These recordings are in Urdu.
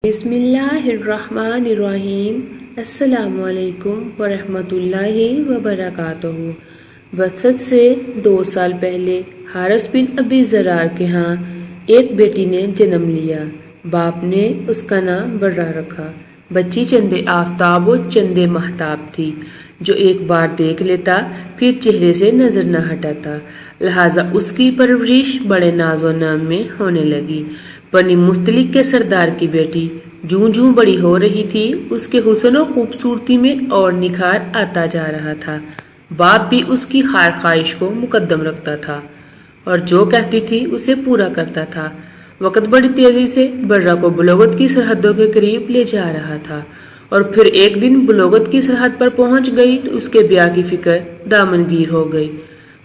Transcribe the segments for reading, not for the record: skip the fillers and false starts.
بسم اللہ الرحمن الرحیم۔ السلام علیکم ورحمۃ اللہ وبرکاتہ۔ وسط سے 2 سال پہلے حارث بن ابی زرار کے ہاں ایک بیٹی نے جنم لیا۔ باپ نے اس کا نام برہ رکھا۔ بچی چندے آفتاب و چندے مہتاب تھی، جو ایک بار دیکھ لیتا پھر چہرے سے نظر نہ ہٹاتا، لہٰذا اس کی پرورش بڑے ناز و نام میں ہونے لگی۔ بنی مستلق کے سردار کی بیٹی جوں جوں بڑی ہو رہی تھی، اس کے حسن و خوبصورتی میں اور نکھار آتا جا رہا تھا۔ باپ بھی اس کی ہر خواہش کو مقدم رکھتا تھا اور جو کہتی تھی اسے پورا کرتا تھا۔ وقت بڑی تیزی سے برہ کو بلوغت کی سرحدوں کے قریب لے جا رہا تھا، اور پھر ایک دن بلوغت کی سرحد پر پہنچ گئی تو اس کے بیاہ کی فکر دامنگیر ہو گئی۔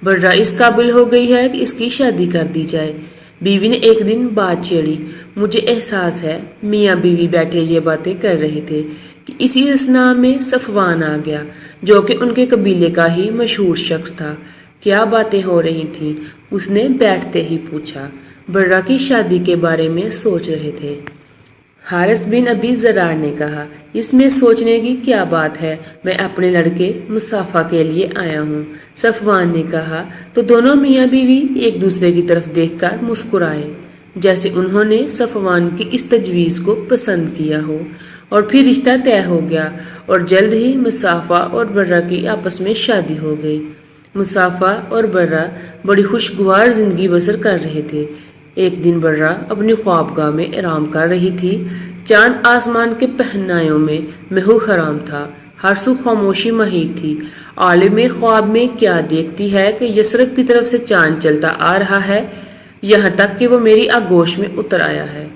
برہ اس قابل ہو گئی ہے کہ اس کی شادی کر دی جائے۔ بیوی نے ایک دن بات چھیڑی، مجھے احساس ہے میاں بیوی بیٹھے یہ باتیں کر رہے تھے کہ اسی اثناء میں صفوان آ گیا، جو کہ ان کے قبیلے کا ہی مشہور شخص تھا۔ کیا باتیں ہو رہی تھیں؟ اس نے بیٹھتے ہی پوچھا۔ برہ کی شادی کے بارے میں سوچ رہے تھے۔ حارث بن ابی زرار نے کہا، اس میں سوچنے کی کیا بات ہے، میں اپنے لڑکے مصافہ کے لیے آیا ہوں۔ صفوان نے کہا تو دونوں میاں بیوی ایک دوسرے کی طرف دیکھ کر مسکرائے، جیسے انہوں نے صفوان کی اس تجویز کو پسند کیا ہو، اور پھر رشتہ طے ہو گیا اور جلد ہی مصافہ اور برہ کی آپس میں شادی ہو گئی۔ مصافہ اور برہ بڑی خوشگوار زندگی بسر کر رہے تھے۔ ایک دن برہ اپنی خوابگاہ میں آرام کر رہی تھی۔ چاند آسمان کے پہنائیوں میں مہو خرام تھا، ہر سو خاموشی محیط تھی۔ عالم خواب میں کیا دیکھتی ہے کہ یثرب کی طرف سے چاند چلتا آ رہا ہے، یہاں تک کہ وہ میری آغوش میں اتر آیا ہے۔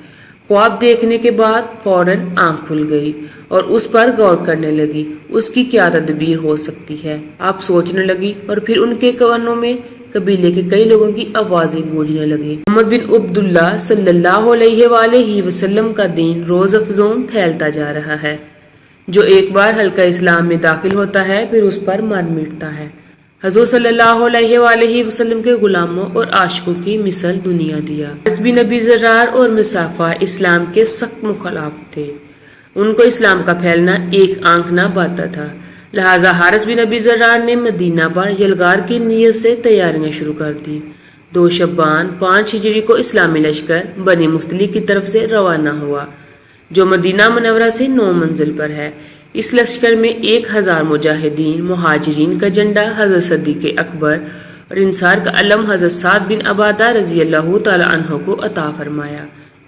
خواب دیکھنے کے بعد فوراً آنکھ کھل گئی اور اس پر غور کرنے لگی، اس کی کیا تدبیر ہو سکتی ہے۔ آپ سوچنے لگی اور پھر ان کے کانوں میں قبیلے کے کئی لوگوں کی آوازیں گونجنے لگی۔ محمد بن عبداللہ صلی اللہ علیہ وآلہ وسلم کا دین روز افزوں پھیلتا جا رہا ہے۔ جو ایک بار حلقہ اسلام میں داخل ہوتا ہے پھر اس پر مر مٹتا ہے۔ حضور صلی اللہ علیہ وآلہ وسلم کے غلاموں اور عاشقوں کی مثل دنیا دیا۔ حارث بن ابی زرار اور مصافہ اسلام کے سخت مخالف تھے۔ ان کو اسلام کا پھیلنا ایک آنکھ نہ باتا تھا، لہٰذا حارث بن ابی زرار نے مدینہ پر یلغار کی نیت سے تیاریاں شروع کر دی۔ 2 شعبان 5 ہجری کو اسلامی لشکر بنی مستلق کی طرف سے روانہ ہوا، جو مدینہ منورہ سے 9 منزل پر ہے۔ اس لشکر میں 1000 مجاہدین مہاجرین کا جھنڈا حضرت صدیق اکبر اور انصار کا علم حضرت سعد بن عبادہ رضی اللہ تعالی عنہ کو عطا فرمایا۔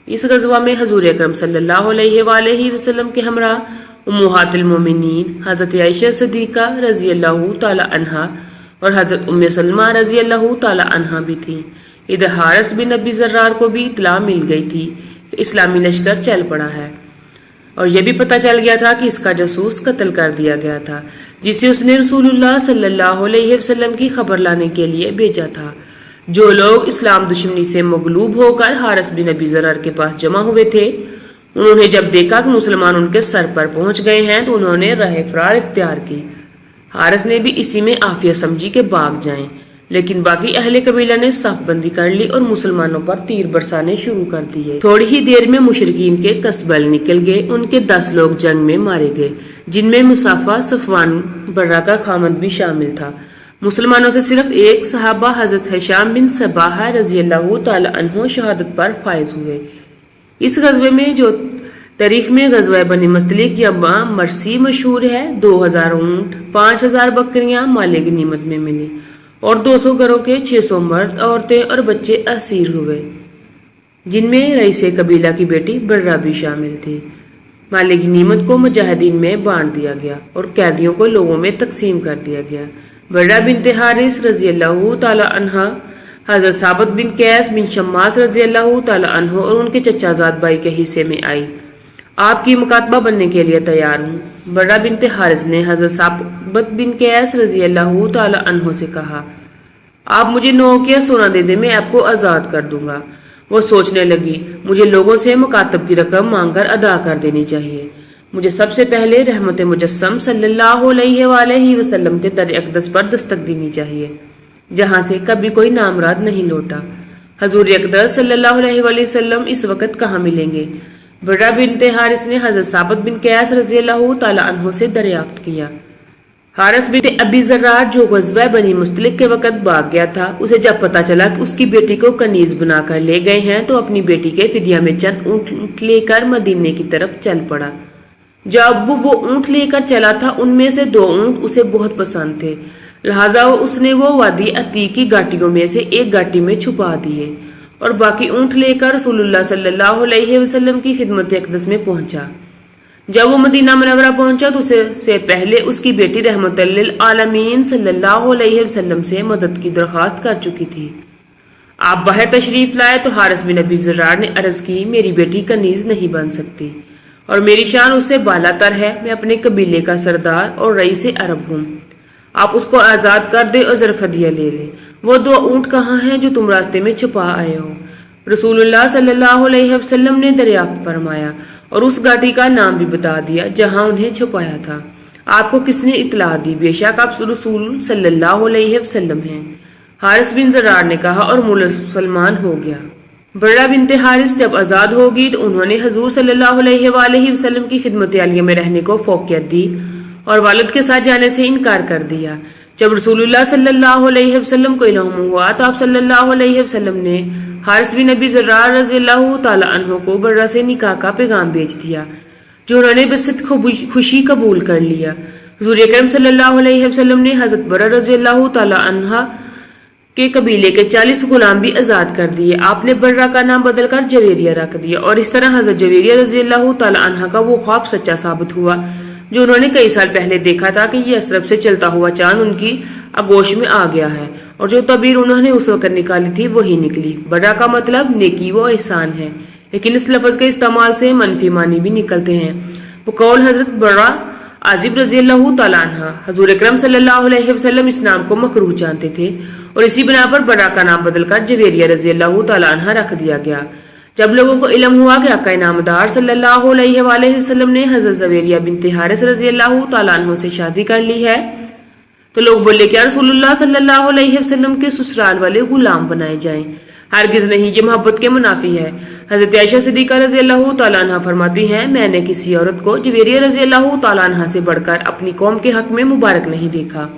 اس غزوہ میں حضور اکرم صلی اللہ علیہ وآلہ وسلم کے ہمراہ امہات المومنین حضرت عائشہ صدیقہ رضی اللہ تعالی عنہا اور حضرت ام سلمہ رضی اللہ تعالی عنہا بھی تھیں۔ ادھر حارث بن ابی زرار کو بھی اطلاع مل گئی تھی کہ اسلامی لشکر چل پڑا ہے، اور یہ بھی پتہ چل گیا تھا کہ اس کا جاسوس قتل کر دیا گیا تھا، جسے اس نے رسول اللہ صلی اللہ علیہ وسلم کی خبر لانے کے لیے بھیجا تھا۔ جو لوگ اسلام دشمنی سے مغلوب ہو کر حارث بن ابی زرار کے پاس جمع ہوئے تھے، انہوں نے جب دیکھا کہ مسلمان ان کے سر پر پہنچ گئے ہیں تو انہوں نے راہ فرار اختیار کی۔ حارث نے بھی اسی میں عافیہ سمجھی کہ بھاگ جائیں، لیکن باقی اہل قبیلہ نے صف بندی کر لی اور مسلمانوں پر تیر برسانے شروع کر دیے۔ تھوڑی ہی دیر میں مشرکین کے قصبل نکل گئے، ان کے 10 لوگ جنگ میں مارے گئے، جن میں مصافہ صفوان برہ کا خامد بھی شامل تھا۔ مسلمانوں سے صرف ایک صحابہ حضرت ہشام بن صباح رضی اللہ تعالی عنہ شہادت پر فائز ہوئے۔ اس غزوے میں جو تاریخ میں غزوہ بنی مستلق یا مرسی مشہور ہے، 2000 اونٹ 5000 بکریاں مال غنیمت میں ملی اور 200 گھروں کے 600 مرد عورتیں اور بچے اسیر ہوئے، جن میں رئیس قبیلہ کی بیٹی برہ بھی شامل تھی۔ مال غنیمت کو مجاہدین میں بانٹ دیا گیا اور قیدیوں کو لوگوں میں تقسیم کر دیا گیا۔ برہ بنت حارث رضی اللہ تعالی عنہا حضرت ثابت بن قیس بن شماس رضی اللہ تعالی عنہ اور ان کے چچا زاد بھائی کے حصے میں آئی۔ آپ کی مکاتبہ بننے کے لیے تیار ہوں۔ برہ بنت حارث نے حضرت ثابت بن قیس رضی اللہ تعالی عنہ سے کہا، آپ مجھے 9 اوقیہ سونا دے دیں، میں آپ کو آزاد کر دوں گا۔ وہ سوچنے لگی، مجھے لوگوں سے مکاتب کی رقم مانگ کر ادا کر دینی چاہیے۔ مجھے سب سے پہلے رحمت مجسم صلی اللہ علیہ وآلہ وسلم کے در اقدس پر دستک دینی چاہیے، جہاں سے کبھی کوئی نامراد نہیں لوٹا۔ حضور اقدس صلی اللہ علیہ وآلہ وسلم اس وقت کہاں ملیں گے؟ برہ بنت حارث نے حضرت ثابت بن قیس رضی اللہ تعالی عنہ سے دریافت کیا، حارث بن ابی ذرار جو غزوہ بنی مستلق کے وقت بھاگ گیا تھا، اسے جب پتا چلا کہ اس کی بیٹی کو کنیز بنا کر لے گئے ہیں تو اپنی بیٹی کے فدیہ میں چند اونٹ لے کر مدینے کی طرف چل پڑا۔ جب وہ اونٹ لے کر چلا تھا ان میں سے 2 اونٹ اسے بہت پسند تھے، لہٰذا اس نے وہ وادی عتیق کی گھاٹیوں میں سے ایک گھاٹی میں چھپا دیے اور باقی اونٹ لے کر رسول اللہ صلی اللہ علیہ وسلم کی خدمت اقدس میں پہنچا۔ جب وہ مدینہ منورہ پہنچا تو اسے سے پہلے اس کی بیٹی رحمت للعالمین صلی اللہ علیہ وسلم سے مدد کی درخواست کر چکی تھی۔ آپ باہر تشریف لائے تو حارث بن ابی ذرار نے عرض کی، میری بیٹی کنیز نہیں بن سکتی اور میری شان اس سے بالا تر ہے، میں اپنے قبیلے کا سردار اور رئیس عرب ہوں، آپ اس کو آزاد کر دے اور ظرف ہدیہ لے لے۔ وہ 2 اونٹ کہاں ہیں جو تم راستے میں چھپا آئے ہو؟ رسول اللہ صلی اللہ علیہ وسلم نے دریافت فرمایا اور اس گھاٹی کا نام بھی بتا دیا جہاں انہیں چھپایا تھا۔ آپ کو کس نے اطلاع دی؟ بے شک آپ رسول صلی اللہ علیہ وسلم ہیں، حارث بن ذرار نے کہا اور مسلمان ہو گیا۔ برہ بنت حارث جب آزاد ہوگی تو انہوں نے حضور صلی اللہ علیہ وآلہ وسلم کی خدمت عالیہ میں رہنے کو فوقیت دی اور والد کے ساتھ جانے سے انکار کر دیا۔ جب رسول اللہ صلی اللہ علیہ وسلم کو علم ہوا تو آپ صلی اللہ علیہ وسلم نے حارث بن ابی ذرار رضی اللہ تعالی عنہ کو برہ سے نکاح کا پیغام بھیج دیا، جو انہوں نے بصدق خوشی قبول کر لیا۔ حضور اکرم صلی اللہ علیہ وسلم نے حضرت برہ رضی اللہ تعالی عنہ کے قبیلے کے 40 غلام بھی آزاد کر دیے۔ آپ نے برہ کا نام بدل کر جویریہ رکھ دیا اور اس طرح حضرت جویریہ رضی اللہ تعالی عنہ کا وہ خواب سچا ثابت ہوا جو انہوں نے کئی سال پہلے دیکھا تھا کہ یہ یثرب سے چلتا ہوا چاند ان کی آغوش میں آ گیا ہے، اور جو تعبیر انہوں نے اس وقت نکالی تھی وہی نکلی۔ برہ کا مطلب نیکی و احسان ہے، لیکن اس لفظ کے استعمال سے منفی معنی بھی نکلتے ہیں۔ وہ قول حضرت برہ عازب رضی اللہ تعالیٰ عنہ، حضور اکرم صلی اللہ علیہ وسلم اس نام کو مکروہ جانتے تھے اور اسی بنا پر برہ کا نام بدل کر جویریہ رضی اللہ تعالیٰ عنہ رکھ دیا گیا۔ جب لوگوں کو علم ہوا کہ آقا نامدار صلی اللہ علیہ وآلہ وسلم نے حضرت جویریہ بنت حارث رضی اللہ تعالیٰ عنہ سے شادی کر لی ہے تو لوگ بولے کہ رسول اللہ صلی اللہ علیہ وسلم کے سسرال والے غلام بنائے جائیں، ہرگز نہیں، یہ محبت کے منافی ہے۔ حضرت عائشہ صدیقہ رضی اللہ تعالیٰ عنہ فرماتی ہیں، میں نے کسی عورت کو جویریہ رضی اللہ تعالیٰ عنہ سے بڑھ کر اپنی قوم کے حق میں مبارک نہیں دیکھا۔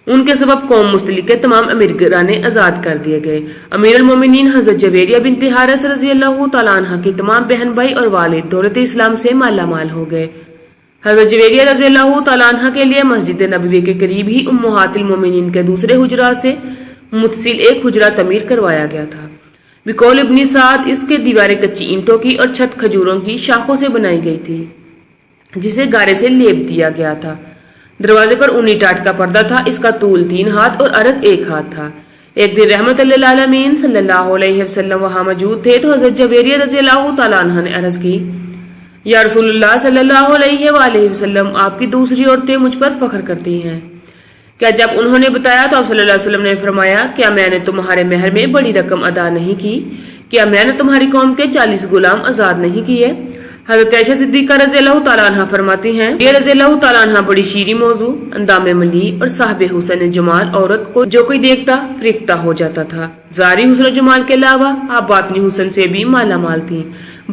ان کے سبب قوم مستلق کے تمام امیر گرانے آزاد کر دیے گئے۔ امیر المومنین حضرت جویریہ بنت حارث رضی اللہ تعالیٰ عنہ کے تمام بہن بھائی اور والد دولت اسلام سے مالا مال ہو گئے۔ حضرت جویریہ رضی اللہ تعالیٰ عنہ کے لیے مسجد نبوی کے قریب ہی امہات المومنین کے دوسرے حجرات سے متصل ایک حجرہ تعمیر کروایا گیا تھا۔ بقول ابن سعد اس کے دیواریں کچی اینٹوں کی اور چھت کھجوروں کی شاخوں سے بنائی گئی تھی جسے گارے سے لیپ دیا گیا تھا۔ دروازے پر اونی ٹاٹ کا پردہ تھا، اس کا طول 3 ہاتھ اور عرض 1 ہاتھ تھا۔ ایک دن رحمت للعالمین صلی اللہ علیہ وسلم وہاں موجود تھے تو حضرت جویریہ رضی اللہ تعالیٰ عنہ نے عرض کی، یا رسول اللہ صلی اللہ علیہ وآلہ وسلم، آپ کی دوسری عورتیں مجھ پر فخر کرتی ہیں۔ کیا جب انہوں نے بتایا تو آپ صلی اللہ علیہ وسلم نے فرمایا، کیا میں نے تمہارے مہر میں بڑی رقم ادا نہیں کی؟ کیا میں نے تمہاری قوم کے 40 غلام آزاد نہیں کیے؟ حضرت عائشہ صدیقہ رضی اللہ تعالیٰ عنہ فرماتی ہیں، یہ رضی اللہ تعالیٰ عنہ بڑی شیریں موضوع، اندام ملی اور صاحب حسن جمال عورت کو جو کوئی دیکھتا فریفتہ ہو جاتا تھا۔ ظاہری حسن و جمال کے علاوہ آپ باطنی حسن سے بھی مالا مال تھیں،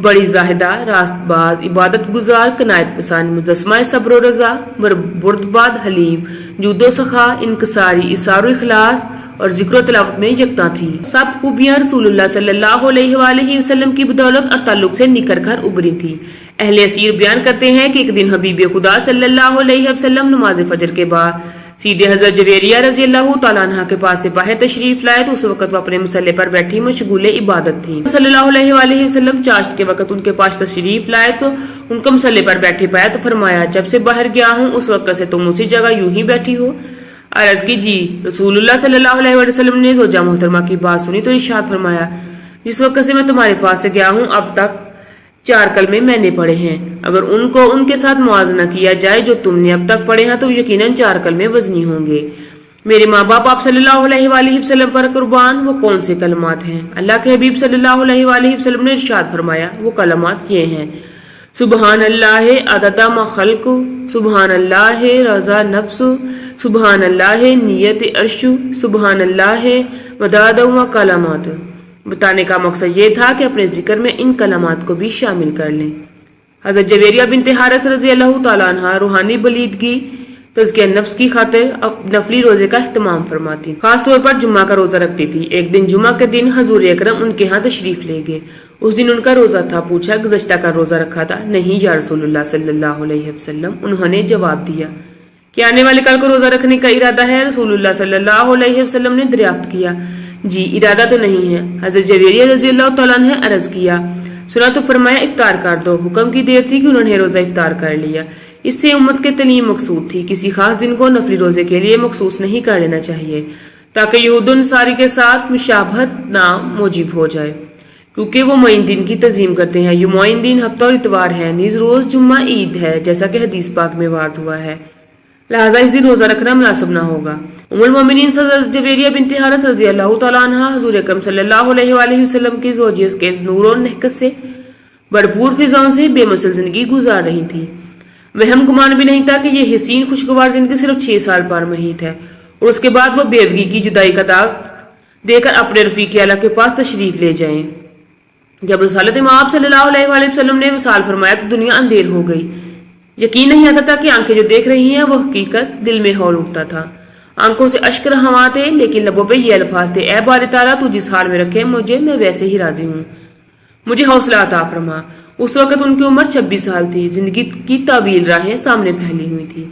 بڑی زاہدہ، راست باز، عبادت گزار، قناعت پسند، مجسمہ صبر و رضا، بردباد، حلیم، جود و سخا، انکساری، اثار و اخلاص اور ذکر و تلاوت میں یکتا تھی۔ سب خوبیاں رسول اللہ صلی اللہ علیہ وآلہ وسلم کی بدولت اور تعلق سے نکھر کر ابری تھی۔ اہل اسیر بیان کرتے ہیں کہ ایک دن حبیب خدا صلی اللہ علیہ وسلم نماز فجر کے بعد سیدھے حضرت جویریہ رضی اللہ تعالیٰ عنہ کے پاس سے باہر تشریف لائے تو اس وقت وہ اپنے مسلح پر بیٹھی مشغول عبادت تھی۔ صلی اللہ علیہ وآلہ وسلم چاشت کے وقت ان کے پاس تشریف لائے تو ان کو مسلح پر بیٹھے پایا تو فرمایا، جب سے باہر گیا ہوں اس وقت سے تم اسی جگہ یوں ہی بیٹھی ہو؟ عرض کی، جی۔ رسول اللہ صلی اللہ علیہ وسلم نے زوجہ محترمہ کی بات سنی تو ارشاد فرمایا، جس وقت سے میں تمہارے پاس سے گیا ہوں اب تک 4 کلمے میں نے پڑھے ہیں، اگر ان کو ان کے ساتھ موازنہ کیا جائے جو تم نے اب تک پڑھے ہیں تو یقیناً 4 کلمے وزنی ہوں گے۔ میرے ماں باپ آپ صلی اللہ علیہ وآلہ وسلم پر قربان، وہ کون سے کلمات ہیں؟ اللہ کے حبیب صلی اللہ علیہ وآلہ وسلم نے ارشاد فرمایا، وہ کلمات یہ ہیں: سبحان اللہ عدد ما خلق، سبحان اللہ رضا نفس، سبحان اللہ نیت عرش، سبحان اللہ مداد و کلمات۔ بتانے کا مقصد یہ تھا کہ اپنے ذکر میں ان کلمات کو بھی شامل کر لیں۔ حضرت جویریہ بنت حارث رضی اللہ تعالیٰ عنہ روحانی بلیدگی تزکیہ نفس کی خاطر نفلی روزے کا اہتمام فرماتی، خاص طور پر جمعہ کا روزہ رکھتی تھی۔ ایک دن جمعہ کے دن حضور اکرم ان کے ہاں تشریف لے گئے۔ اس دن ان کا روزہ تھا۔ پوچھا گزشتہ کا روزہ رکھا تھا؟ نہیں یا رسول اللہ صلی اللہ علیہ وسلم، انہوں نے جواب دیا کہ آنے والے کل کو روزہ رکھنے کا ارادہ ہے؟ رسول اللہ صلی اللہ علیہ وسلم نے دریافت کیا، جی ارادہ تو نہیں ہے۔ حضرت جویریہ رضی اللہ تعالیٰ نے عرض کیا، سنا تو فرمایا افطار کر دو۔ حکم کی دیر تھی کہ انہوں نے روزہ افطار کر لیا۔ اس سے امت کے تعلیم مقصود تھی، کسی خاص دن کو نفلی روزے کے لیے مخصوص نہیں کر لینا چاہیے تاکہ یہود انصاری کے ساتھ مشابہت نہ موجب ہو جائے، کیونکہ وہ معین دن کی تعظیم کرتے ہیں۔ یہ معین دن ہفتہ اور اتوار ہے، نیز روز جمعہ عید ہے، جیسا کہ حدیث پاک میں وارد ہوا ہے، لہذا اس دن روزہ رکھنا مناسب نہ ہوگا۔ ام المومنین حضرت جویریہ بنت حارث رضی اللہ تعالیٰ عنہ حضور اکرم صلی اللہ علیہ وآلہ وسلم کی زوجیت کے نور و نہکت سے بھرپور فضاؤں سے بے مثل زندگی گزار رہی تھی۔ وہم گمان بھی نہیں تھا کہ یہ حسین خوشگوار زندگی صرف 6 سال پر محیط ہے اور اس کے بعد وہ بیوگی کی جدائی کا داغ دے کر اپنے رفیق اعلیٰ کے پاس تشریف لے جائیں۔ جب رسالت مآب صلی اللہ علیہ وآلہ وسلم نے وصال فرمایا تو دنیا اندھیر ہو گئی۔ یقین نہیں آتا تھا کہ آنکھیں جو دیکھ رہی ہیں وہ حقیقت، دل میں ہول اٹھتا تھا۔ آنکھوں سے اشک رہواں تھے لیکن لبوں پہ یہ الفاظ تھے، اے باری تعالیٰ تو جس حال میں رکھے مجھے، میں ویسے ہی راضی ہوں، مجھے حوصلہ عطا فرما۔ اس وقت ان کی عمر 26 سال تھی۔ زندگی کی طویل راہیں سامنے پھیلی ہوئی تھی۔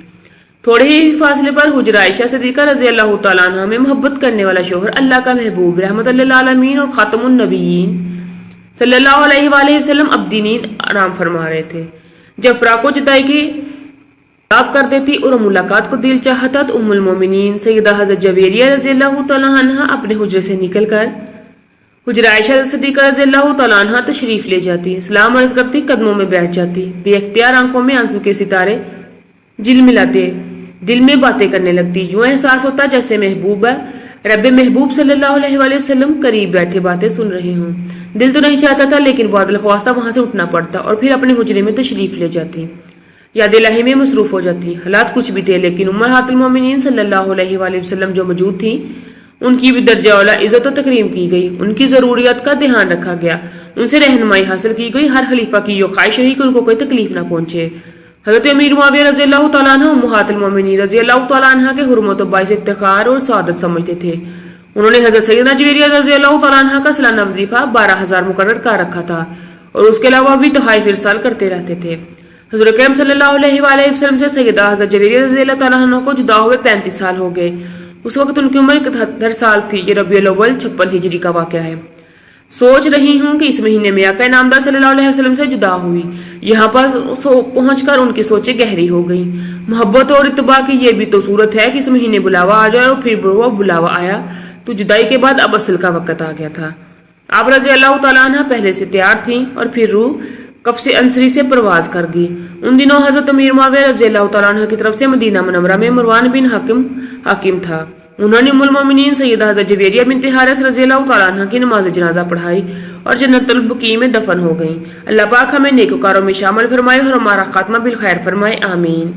تھوڑے ہی فاصلے پر حجرہ عائشہ صدیقہ رضی اللہ تعالیٰ عنہ میں محبت کرنے والا شوہر، اللہ کا محبوب، رحمت للعالمین اور خاتم النبیین صلی اللہ علیہ وآلہ وسلم ابدی نیند آرام فرما رہے تھے۔ جب فراق و جدائی کی آپ کر دیتی اور ملاقات کو دل چاہتا تو ام المومنین سیدہ حضرت جویریہ رضی اللہ تعالیٰ عنہ اپنے حجرے سے نکل کر حجرہ عائشہ صدیقہ رضی اللہ تعالیٰ عنہ تشریف لے جاتی، سلام عرض کرتی، قدموں میں بیٹھ جاتی، بے اختیار آنکھوں میں آنسو کے ستارے جل ملاتے، دل میں باتیں کرنے لگتی، یوں احساس ہوتا جیسے محبوب رب محبوب صلی اللہ علیہ وآلہ وسلم قریب بیٹھے باتیں سن رہے ہوں۔ دل تو نہیں چاہتا تھا لیکن بادل خواستہ وہاں سے اٹھنا پڑتا اور پھر اپنے حجرے میں تشریف لے جاتی، یاد الہی میں مصروف ہو جاتی۔ حالات کچھ بھی تھے لیکن امہات المومنین صلی اللہ علیہ وآلہ وسلم جو موجود تھی ان کی بھی درجہ اولا عزت و تکریم کی گئی، ان کی ضروریات کا دھیان رکھا گیا، ان سے رہنمائی حاصل کی گئی۔ ہر خلیفہ کی یہ خواہش رہی کہ ان کو کوئی تکلیف نہ پہنچے۔ حضرت امیر معاویہ رضی اللہ تعالیٰ عنہ امہات المومنین رضی اللہ تعالیٰ عنہ کے حرمت و باعث افتخار اور سعادت سمجھتے تھے۔ انہوں نے حضرت سیدنا جویریہ رضی اللہ تعالیٰ عنہ کا سالانہ وظیفہ 12,000 مقرر کر رکھا تھا اور اس کے علاوہ بھی تحائف ارسال کرتے رہتے تھے۔ حضور اکرم صلی اللہ علیہ وآلہ وسلم سے سیدہ حضرت جویریہ رضی اللہ تعالیٰ عنہ کو جدا ہوئے 35 سال ہو گئے۔ اس وقت ان کی عمر 71 سال تھی۔ یہ ربیع الاول 56 ہجری کا واقعہ ہے۔ سوچ رہی ہوں کہ اس مہینے میں آقا نامدار صلی اللہ علیہ وسلم سے جدا ہوئی۔ یہاں پر پہنچ کر ان کی سوچیں گہری ہو گئی۔ محبت اور اتباع کی یہ بھی تو صورت ہے کہ اس مہینے بلاوا آ جائے اور پھر وہ بلاوا آیا تو جدائی کے بعد اب اصل کا وقت آ گیا تھا۔ آپ رضی اللہ تعالیٰ عنہ پہلے سے تیار تھیں اور پھر روح کفس انصری سے پرواز کر گئی۔ ان دنوں حضرت امیر معاویہ رضی اللہ تعالیٰ عنہ کی طرف سے مدینہ منورہ میں مروان بن حاکم تھا۔ انہوں نے ام المومنین سیدہ حضرت جویریہ بنت حارث رضی اللہ تعالیٰ عنہ کی نماز جنازہ پڑھائی اور جنت البقیع میں دفن ہو گئیں۔ اللہ پاک ہمیں نیکوکاروں میں شامل فرمائے اور ہمارا خاتمہ بالخیر فرمائے، آمین۔